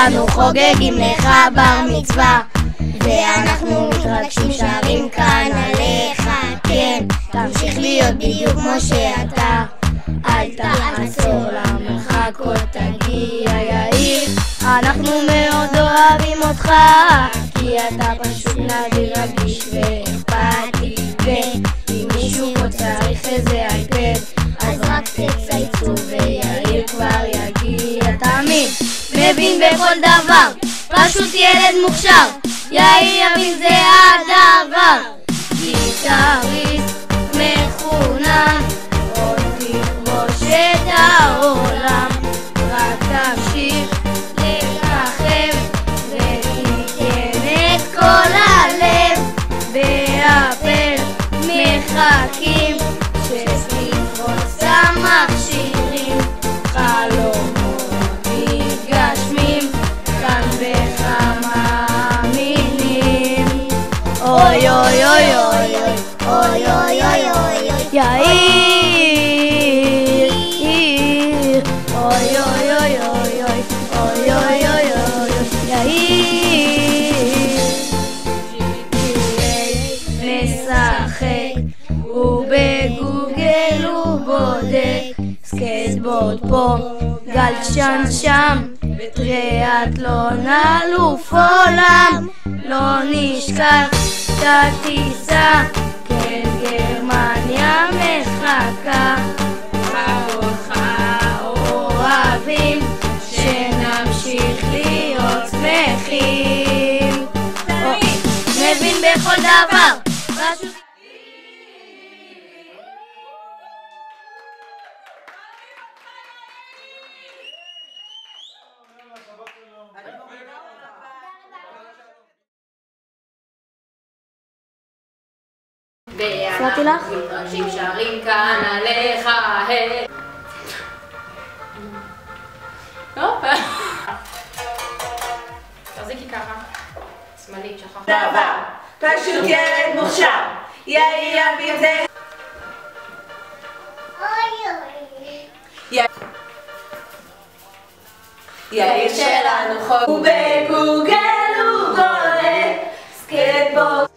שלנו חוגגים לך בר מצווה, ואנחנו מתרגשים שרים כאן עליך. כן, תמשיך להיות בדיוק כמו שאתה, אל תעצור למרחק או תגיע יאיר. אנחנו מאוד אוהבים אותך, כי אתה פשוט נדיר, רגיש ואכפתי, ואם מישהו פה צריך איזה אייפד אז רק תצייצו ויאיר כבר יגיע. תמיד מבין בכל דבר, פשוט ילד מוכשר, יאיר יבין זה הדבר. גיטריסט מחונן, עוד תכבוש את העולם, רק תמשיך לככב ותיתן את כל הלב, והפל מחכים שתפרוץ המכשירים, חלומות מתגשמים כאן בכמה מילים. אוי אוי אוי אוי אוי אוי אוי אוי יאיר, אוי אוי אוי אוי אוי אוי אוי אוי יאיר. משחק ובגוגל הוא בודק, סקייטבורד פה, גלשן שם, טריאטלון אלוף עולם. לא נשכח את הטיסה, כן גרמניה מחכה, אותך אוהבים, שנמשיך להיות שמחים. מבין בכל דבר, פשוט הפרעתי לך? מתרגשים שרים כאן עליך. הופה. תחזיקי ככה. שמאלית, שכחת. דבר, פשוט ילד מוכשר, יאיר יבין זה. יאיר שלנו חוג, ובגוגל הוא בודק, סקייטבורד